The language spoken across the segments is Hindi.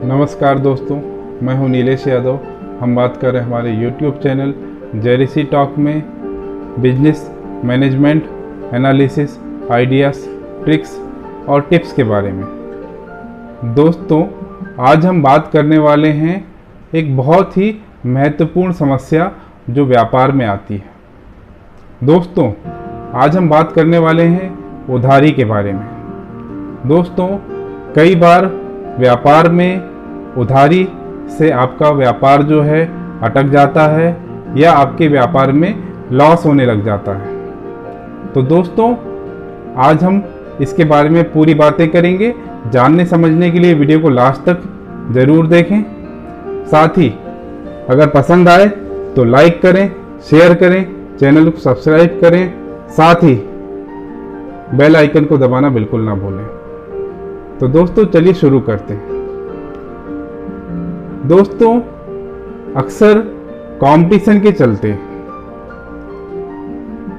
नमस्कार दोस्तों, मैं हूं नीलेश यादव। हम बात कर रहे हैं हमारे YouTube चैनल जेरिसी टॉक में business management analysis ideas tricks और टिप्स के बारे में। दोस्तों, आज हम बात करने वाले हैं एक बहुत ही महत्वपूर्ण समस्या जो व्यापार में आती है। दोस्तों, आज हम बात करने वाले हैं उधारी के बारे में। दोस्तों, कई बार व्यापार में उधारी से आपका व्यापार जो है अटक जाता है या आपके व्यापार में लॉस होने लग जाता है। तो दोस्तों, आज हम इसके बारे में पूरी बातें करेंगे। जानने समझने के लिए वीडियो को लास्ट तक ज़रूर देखें। साथ ही अगर पसंद आए तो लाइक करें, शेयर करें, चैनल को सब्सक्राइब करें। साथ ही बेल आइकन को दबाना बिल्कुल ना भूलें। तो दोस्तों, चलिए शुरू करते हैं। दोस्तों, अक्सर कंपटीशन के चलते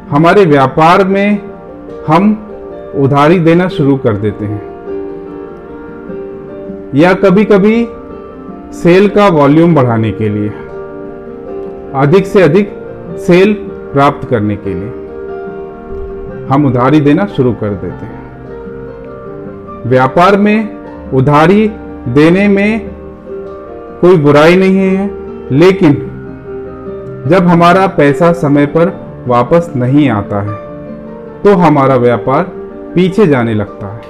हमारे व्यापार में हम उधारी देना शुरू कर देते हैं या कभी कभी सेल का वॉल्यूम बढ़ाने के लिए, अधिक से अधिक सेल प्राप्त करने के लिए हम उधारी देना शुरू कर देते हैं। व्यापार में उधारी देने में कोई बुराई नहीं है, लेकिन जब हमारा पैसा समय पर वापस नहीं आता है तो हमारा व्यापार पीछे जाने लगता है,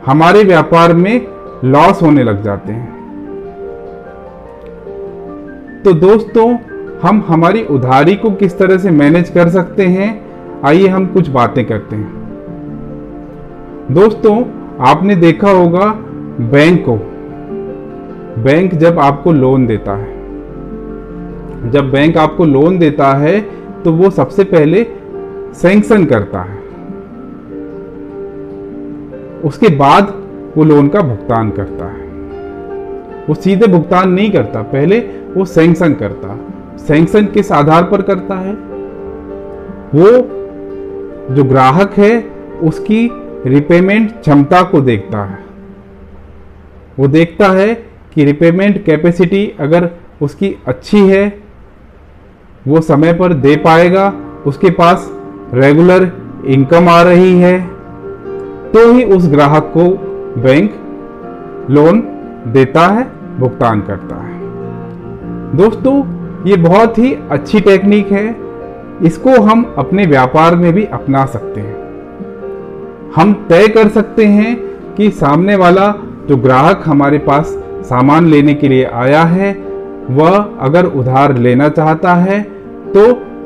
हमारे व्यापार में लॉस होने लग जाते हैं। तो दोस्तों, हम हमारी उधारी को किस तरह से मैनेज कर सकते हैं, आइए हम कुछ बातें करते हैं। दोस्तों, आपने देखा होगा बैंक जब आपको लोन देता है, जब बैंक आपको लोन देता है तो वो सबसे पहले सैंक्शन करता है, उसके बाद वो लोन का भुगतान करता है। वो सीधे भुगतान नहीं करता, पहले वो सैंक्शन करता। सैंक्शन किस आधार पर करता है? वो जो ग्राहक है उसकी रिपेमेंट क्षमता को देखता है। वो देखता है कि रिपेमेंट कैपेसिटी अगर उसकी अच्छी है, वो समय पर दे पाएगा, उसके पास रेगुलर इनकम आ रही है, तो ही उस ग्राहक को बैंक लोन देता है, भुगतान करता है। दोस्तों, ये बहुत ही अच्छी टेक्निक है। इसको हम अपने व्यापार में भी अपना सकते हैं। हम तय कर सकते हैं कि सामने वाला जो ग्राहक हमारे पास सामान लेने के लिए आया है, वह अगर उधार लेना चाहता है तो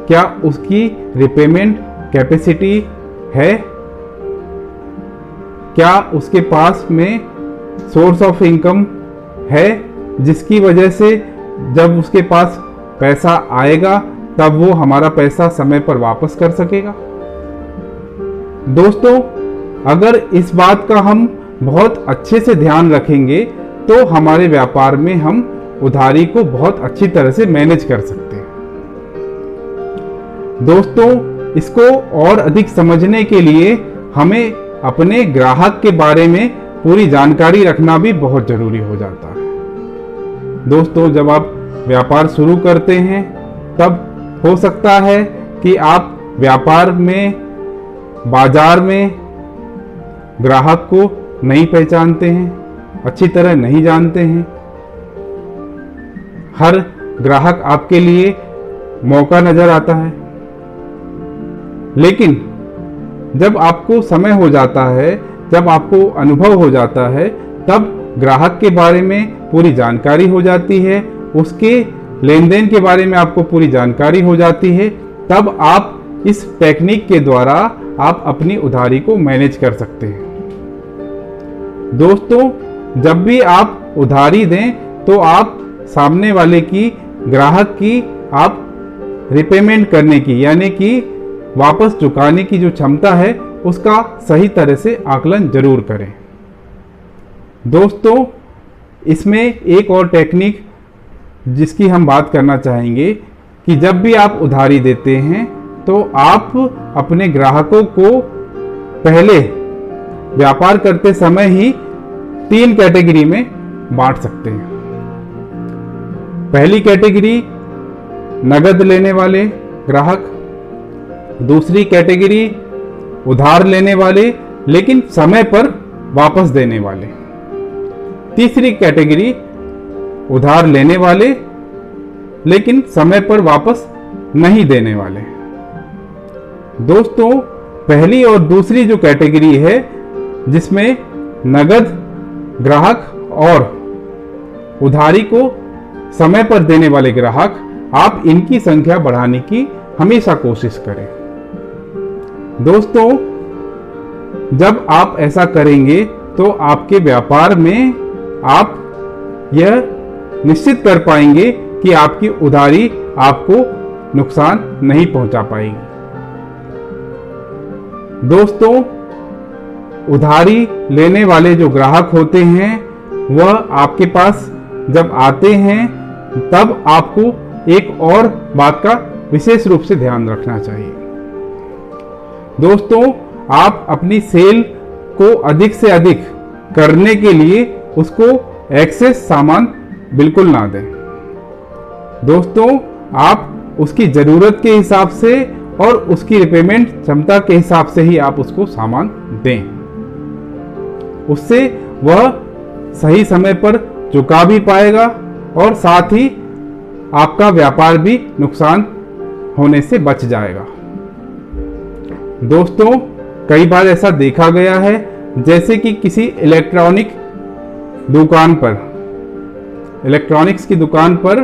क्या उसकी रिपेमेंट कैपेसिटी है, क्या उसके पास में सोर्स ऑफ इनकम है, जिसकी वजह से जब उसके पास पैसा आएगा तब वो हमारा पैसा समय पर वापस कर सकेगा। दोस्तों, अगर इस बात का हम बहुत अच्छे से ध्यान रखेंगे तो हमारे व्यापार में हम उधारी को बहुत अच्छी तरह से मैनेज कर सकते हैं। दोस्तों, इसको और अधिक समझने के लिए हमें अपने ग्राहक के बारे में पूरी जानकारी रखना भी बहुत जरूरी हो जाता है। दोस्तों, जब आप व्यापार शुरू करते हैं तब हो सकता है कि आप व्यापार में, बाजार में ग्राहक को नहीं पहचानते हैं, अच्छी तरह नहीं जानते हैं। हर ग्राहक आपके लिए मौका नजर आता है, लेकिन जब आपको समय हो जाता है, जब आपको अनुभव हो जाता है, तब ग्राहक के बारे में पूरी जानकारी हो जाती है, उसके लेन देन के बारे में आपको पूरी जानकारी हो जाती है। तब आप इस टेक्निक के द्वारा आप अपनी उधारी को मैनेज कर सकते हैं। दोस्तों, जब भी आप उधारी दें तो आप सामने वाले की, ग्राहक की आप रिपेमेंट करने की, यानी कि वापस चुकाने की जो क्षमता है उसका सही तरह से आकलन जरूर करें। दोस्तों, इसमें एक और टेक्निक जिसकी हम बात करना चाहेंगे कि जब भी आप उधारी देते हैं तो आप अपने ग्राहकों को पहले व्यापार करते समय ही 3 कैटेगरी में बांट सकते हैं। पहली कैटेगरी नगद लेने वाले ग्राहक, दूसरी कैटेगरी उधार लेने वाले लेकिन समय पर वापस देने वाले, तीसरी कैटेगरी उधार लेने वाले लेकिन समय पर वापस नहीं देने वाले। दोस्तों, पहली और दूसरी जो कैटेगरी है जिसमें नगद ग्राहक और उधारी को समय पर देने वाले ग्राहक, आप इनकी संख्या बढ़ाने की हमेशा कोशिश करें। दोस्तों, जब आप ऐसा करेंगे तो आपके व्यापार में आप यह निश्चित कर पाएंगे कि आपकी उधारी आपको नुकसान नहीं पहुंचा पाएगी। दोस्तों, उधारी लेने वाले जो ग्राहक होते हैं वह आपके पास जब आते हैं तब आपको एक और बात का विशेष रूप से ध्यान रखना चाहिए। दोस्तों, आप अपनी सेल को अधिक से अधिक करने के लिए उसको एक्सेस सामान बिल्कुल ना दें। दोस्तों, आप उसकी ज़रूरत के हिसाब से और उसकी रिपेमेंट क्षमता के हिसाब से ही आप उसको सामान दें। उससे वह सही समय पर चुका भी पाएगा और साथ ही आपका व्यापार भी नुकसान होने से बच जाएगा। दोस्तों, कई बार ऐसा देखा गया है जैसे कि किसी इलेक्ट्रॉनिक दुकान पर, इलेक्ट्रॉनिक्स की दुकान पर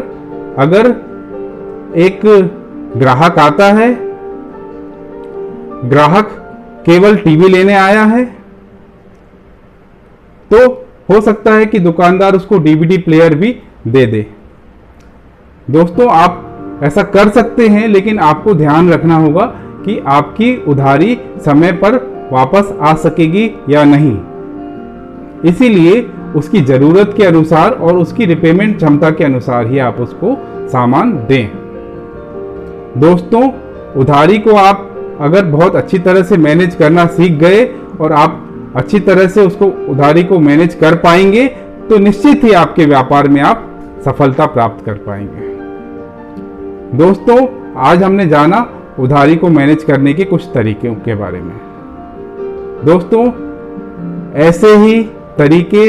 अगर एक ग्राहक आता है, ग्राहक केवल टीवी लेने आया है, तो हो सकता है कि दुकानदार उसको डीवीडी प्लेयर भी दे दे। दोस्तों, आप ऐसा कर सकते हैं लेकिन आपको ध्यान रखना होगा कि आपकी उधारी समय पर वापस आ सकेगी या नहीं। इसीलिए उसकी ज़रूरत के अनुसार और उसकी रिपेमेंट क्षमता के अनुसार ही आप उसको सामान दें। दोस्तों, उधारी को आप अगर बहुत अच्छी तरह से मैनेज करना सीख गए और आप अच्छी तरह से उसको उधारी को मैनेज कर पाएंगे तो निश्चित ही आपके व्यापार में आप सफलता प्राप्त कर पाएंगे। दोस्तों, आज हमने जाना उधारी को मैनेज करने के कुछ तरीकों के बारे में। दोस्तों, ऐसे ही तरीके,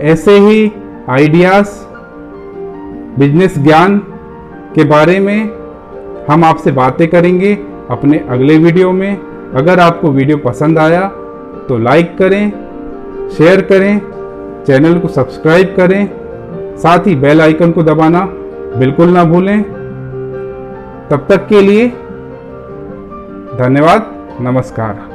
ऐसे ही आइडियाज़, बिजनेस ज्ञान के बारे में हम आपसे बातें करेंगे अपने अगले वीडियो में। अगर आपको वीडियो पसंद आया तो लाइक करें, शेयर करें, चैनल को सब्सक्राइब करें, साथ ही बेल आइकन को दबाना बिल्कुल ना भूलें। तब तक के लिए धन्यवाद, नमस्कार।